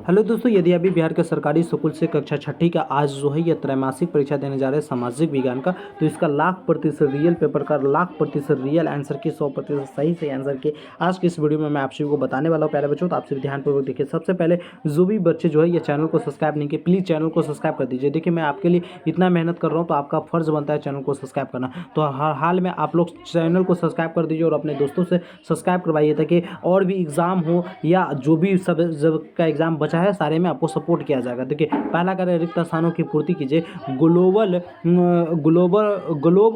Hello दोस्तों, यदि अभी बिहार के सरकारी स्कूल से कक्षा छठी का आज जो है ये त्रैमासिक परीक्षा देने जा रहे हैं सामाजिक विज्ञान का, तो इसका लाख प्रतिशत रियल पेपर का लाख प्रतिशत रियल आंसर के 100% सही से आंसर के आज की इस वीडियो में मैं आप सभी को बताने वाला हूँ। प्यारे बच्चों, तो आप सभी ध्यानपूर्वक देखिए। सबसे पहले जो भी बच्चे जो है ये चैनल को सब्सक्राइब नहीं किए, प्लीज़ चैनल को सब्सक्राइब कर दीजिए। देखिए, मैं आपके लिए इतना मेहनत कर रहा हूँ तो आपका फर्ज बनता है चैनल को सब्सक्राइब करना। तो हर हाल में आप लोग चैनल को सब्सक्राइब कर दीजिए और अपने दोस्तों से सब्सक्राइब करवाइए, ताकि और भी एग्ज़ाम हो या जो भी सब जब का एग्ज़ाम बचा है सारे में आपको सपोर्ट किया जाएगा। देखिए, पहला कार्य रिक्त स्थानों की पूर्ति कीजिए। ग्लोब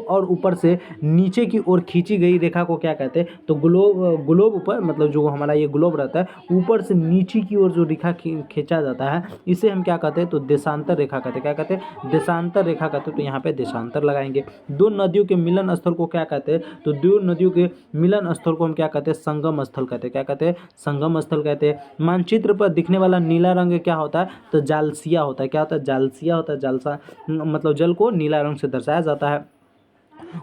और ऊपर से नीचे की ओर खींची गई रेखा को क्या कहते हैं? तो ग्लोब ऊपर मतलब जो हमारा ये ग्लोब रहता है ऊपर से नीचे की ओर जो रेखा खींचा जाता है इसे हम क्या कहते हैं? तो देशांतर रेखा कहते हैं। क्या कहते हैं? देशांतर रेखा कहते हैं। तो यहाँ पे देशांतर लगाएंगे। दो नदियों के मिलन स्थल को क्या कहते हैं? तो दो नदियों के मिलन स्थल को हम क्या कहते हैं? संगम स्थल कहते हैं। क्या कहते हैं? संगम स्थल कहते हैं। मानचित्र पर दिखने वाला नीला रंग क्या होता है? तो जालसिया होता है। क्या होता है? जालसिया होता है। जालसा मतलब जल को नीला रंग से दर्शाया जाता है।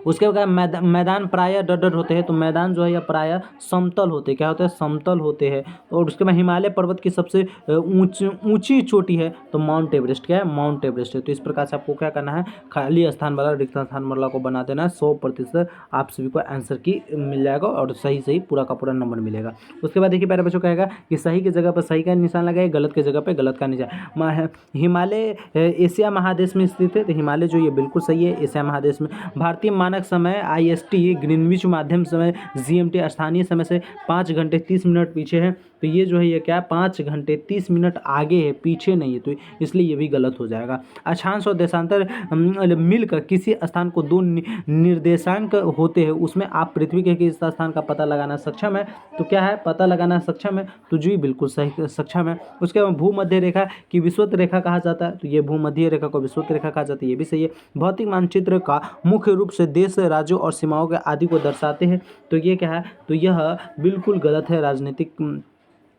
उसके बाद मैदान प्रायः डट होते हैं। तो मैदान जो है या प्रायः समतल होते हैं। क्या होते हैं? समतल होते हैं। और उसके बाद हिमालय पर्वत की सबसे ऊंची चोटी है तो माउंट एवरेस्ट। क्या है? माउंट एवरेस्ट है। तो इस प्रकार से आपको क्या करना है? खाली स्थान वाला रिक्त स्थान वाला को बना देना है। 100% आप सभी को आंसर की मिल जाएगा और सही सही पूरा का पूरा नंबर मिलेगा। उसके बाद देखिए, प्यारे बच्चों कहेगा कि सही की जगह पर सही का निशान लगाए, गलत की जगह पर गलत का निशान। हिमालय एशिया महादेश में स्थित है। तो हिमालय जो ये बिल्कुल सही है, एशिया महादेश में। भारतीय मानक समय IST ग्रीनविच माध्यम समय GMT स्थानीय समय से 5 घंटे 30 मिनट पीछे है। तो ये जो है ये क्या? 5 घंटे 30 मिनट आगे है, पीछे नहीं है। तो इसलिए ये भी गलत हो जाएगा। अक्षांश और देशांतर मिलकर किसी स्थान को दो निर्देशांक होते हैं, उसमें आप पृथ्वी के किस स्थान का पता लगाना सक्षम है? तो क्या है? पता लगाना सक्षम है। तो जी बिल्कुल सही सक्षम है। उसके बाद भूमध्य रेखा की विषुवत रेखा कहा जाता है। तो ये भूमध्य रेखा को विषुवत रेखा कहा जाता है, ये भी सही है। भौतिक मानचित्र का मुख्य रूप से देश, राज्यों और सीमाओं के आदि को दर्शाते हैं। तो ये क्या है? तो यह बिल्कुल गलत है।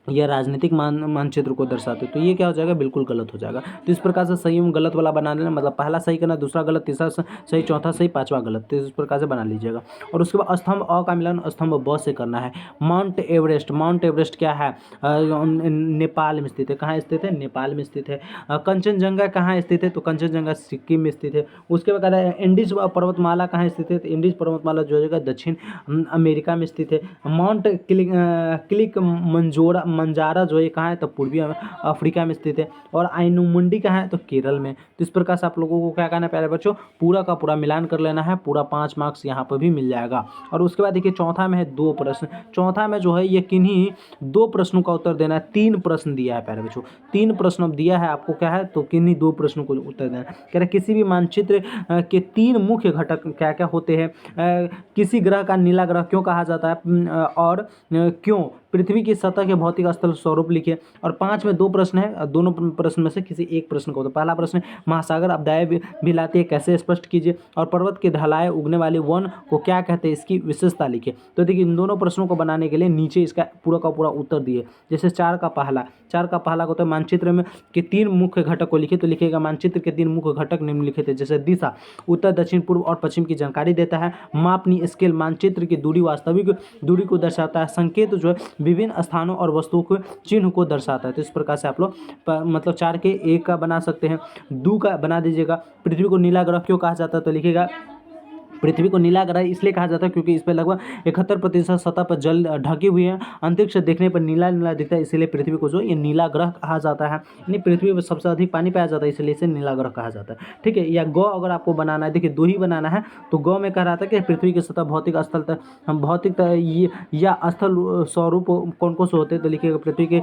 राजनीतिक मानचित्र को दर्शाते। तो ये क्या हो जाएगा? बिल्कुल गलत हो जाएगा। तो इस प्रकार से सही एवं गलत वाला बना लेना, मतलब पहला सही करना, दूसरा गलत, तीसरा सही, चौथा सही, पांचवा गलत। तो इस प्रकार से बना लीजिएगा। और उसके बाद स्तंभ अ का मिलान स्तंभ ब से करना है। माउंट एवरेस्ट क्या है? नेपाल में स्थित है। कहाँ स्थित है? नेपाल में स्थित है। कंचनजंगा कहाँ स्थित है? तो कंचनजंगा सिक्किम में स्थित है। उसके बाद इंडीज पर्वतमाला कहाँ स्थित है? तो इंडीज पर्वतमाला जो है दक्षिण अमेरिका में स्थित है। माउंट क्लिक मंजारा जो है कहाँ है? तो पूर्वी अफ्रीका में स्थित है। और आइनुमुंडी कहाँ है? तो केरल में। तो इस प्रकार से आप लोगों को क्या करना है प्यारे बच्चों? पूरा का पूरा मिलान कर लेना है। पूरा 5 मार्क्स यहाँ पर भी मिल जाएगा। और उसके बाद देखिए, चौथा में है 2 प्रश्न। चौथा में जो है ये किन्हीं 2 प्रश्नों का उत्तर देना है। 3 प्रश्न दिया है प्यारे बच्चों, 3 प्रश्न अब दिया है आपको। क्या है? तो किन्हीं 2 प्रश्नों को उत्तर देना है। कह रहे किसी भी मानचित्र के 3 मुख्य घटक क्या क्या होते हैं? किसी ग्रह का नीला ग्रह क्यों कहा जाता है और क्यों? पृथ्वी की सतह के भौतिक स्थल स्वरूप लिखिए। और 5 में 2 प्रश्न है, दोनों प्रश्न में से किसी एक प्रश्न को। तो पहला प्रश्न, महासागर आपदाएं भिलाती है, कैसे स्पष्ट कीजिए। और पर्वत की ढलाएं उगने वाले वन को क्या कहते हैं? इसकी विशेषता लिखिए। तो देखिए, इन दोनों प्रश्नों को बनाने के लिए नीचे इसका पूरा का पूरा उत्तर दिए। जैसे 4 का पहला को तो मानचित्र में के 3 मुख्य घटक को लिखिए। तो लिखिएगा मानचित्र के 3 मुख्य घटक निम्नलिखित है। जैसे दिशा, उत्तर, दक्षिण, पूर्व और पश्चिम की जानकारी देता है। मापनी स्केल, मानचित्र की दूरी वास्तविक दूरी को दर्शाता है। संकेत जो है विभिन्न स्थानों और वस्तुओं के चिन्ह को दर्शाता है। तो इस प्रकार से आप लोग मतलब 4 के 1 का बना सकते हैं। 2 का बना दीजिएगा। पृथ्वी को नीला ग्रह क्यों कहा जाता है? तो लिखिएगा पृथ्वी को नीला ग्रह इसलिए कहा जाता है क्योंकि इस पर लगभग 71% सतह पर जल ढकी हुई है। अंतरिक्ष देखने पर नीला नीला दिखता है, इसलिए पृथ्वी को जो ये नीला ग्रह कहा जाता है। यानी पृथ्वी पर सबसे अधिक पानी पाया जाता है, इसलिए इसे नीला ग्रह कहा जाता है। ठीक है। या गौ अगर आपको बनाना है, देखिए 2 ही बनाना है। तो गौ में कह रहा था कि पृथ्वी की सतह भौतिक या स्थल स्वरूप कौन कौन से होते हैं? तो लिखिएगा पृथ्वी के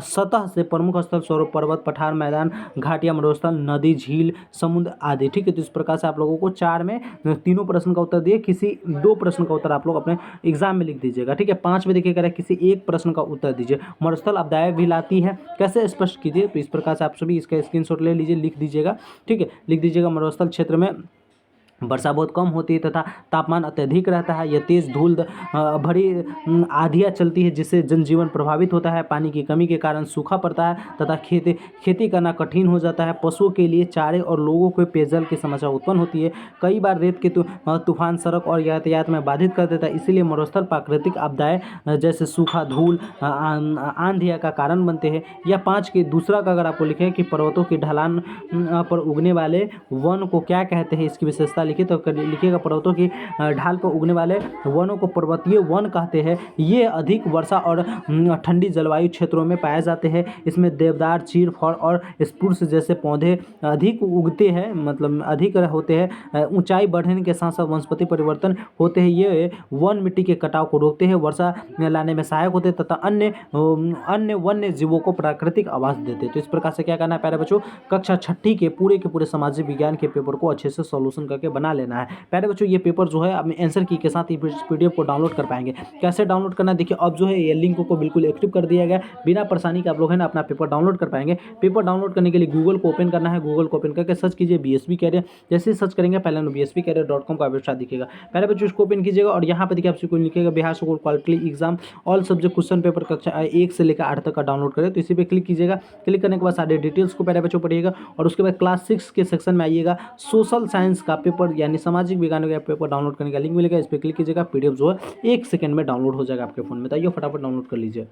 सतह से प्रमुख स्थल स्वरूप पर्वत, पठार, मैदान, घाटिया, मरुस्थल, नदी, झील, समुद्र आदि। ठीक है। तो इस प्रकार से आप लोगों को 4 में 3 प्रश्न का उत्तर दिए, किसी 2 प्रश्न का उत्तर आप लोग अपने एग्जाम में लिख दीजिएगा। ठीक है। 5 में देखिए कह रहा है किसी 1 प्रश्न का उत्तर दीजिए। मरुस्थल आपदाएं भिलाती है, कैसे स्पष्ट कीजिए। तो इस प्रकार से आप सभी इसका स्क्रीनशॉट ले लीजिए, लिख दीजिएगा। ठीक है। लिख दीजिएगा मरुस्थल क्षेत्र में वर्षा बहुत कम होती है तथा तापमान अत्यधिक रहता है। यह तेज़ धूल भरी आंधियाँ चलती है जिससे जनजीवन प्रभावित होता है। पानी की कमी के कारण सूखा पड़ता है तथा खेती खेती करना कठिन हो जाता है। पशुओं के लिए चारे और लोगों को पेयजल की समस्या उत्पन्न होती है। कई बार रेत के तूफान सड़क और यातायात में बाधित कर देता है। इसीलिए मरुस्थल प्राकृतिक आपदाएं जैसे सूखा, धूल, आंधिया का कारण बनते हैं। या 5 के दूसरा का अगर आपको लिखे कि पर्वतों की ढलान पर उगने वाले वन को क्या कहते हैं, इसकी विशेषता लिखिए तो लिखिएगा पर्वतों की ढाल पर उगने वाले वनों को पर्वतीय वन कहते हैं। ये अधिक वर्षा और ठंडी जलवायु क्षेत्रों में पाए जाते हैं। इसमें देवदार, चीड़, फर और स्प्रूस जैसे पौधे अधिक उगते हैं, मतलब अधिक होते हैं। ऊंचाई बढ़ने के साथ साथ वनस्पति परिवर्तन होते हैं। ये वन मिट्टी के कटाव को रोकते हैं, वर्षा लाने में सहायक होते हैं तथा अन्य वन्य जीवों को प्राकृतिक आवास देते हैं। तो इस प्रकार से क्या करना है प्यारे बच्चों, कक्षा 6ठी के पूरे सामाजिक विज्ञान के पेपर को अच्छे से सॉल्यूशन करके बना लेना है। प्यारे बच्चों ये पेपर जो है अपने आंसर की के साथ ही पीडीएफ को डाउनलोड कर पाएंगे। कैसे डाउनलोड करना है देखिए, अब जो है ये लिंक को बिल्कुल एक्टिव कर दिया गया, बिना परेशानी के आप लोग है ना अपना पेपर डाउनलोड कर पाएंगे। पेपर डाउनलोड करने के लिए गूगल को ओपन करना है। गूगल को ओपन करके सर्च कीजिए बीएसपी कैरियर। जैसे ही सर्च करेंगे पहले bspcareer.com का वेबसाइट दिखेगा। पहले बच्चों इसको ओपन कीजिएगा और यहाँ पे देखिए आपसे कोई लिखेगा Bihar school quality exam all subject question paper कक्षा 1 से लेकर 8 तक का डाउनलोड करें। तो इसी पे क्लिक कीजिएगा। क्लिक करने के बाद सारे डिटेल्स को पहले बच्चों पढ़िएगा और उसके बाद क्लास 6 के सेक्शन में आइएगा। सोशल साइंस का पेपर यानी सामाजिक विज्ञान का पेपर डाउनलोड करने का लिंक मिलेगा, इस पर क्लिक कीजिएगा। पीडीएफ जो है 1 सेकंड में डाउनलोड हो जाएगा आपके फोन में। तो आइए फटाफट डाउनलोड कर लीजिए।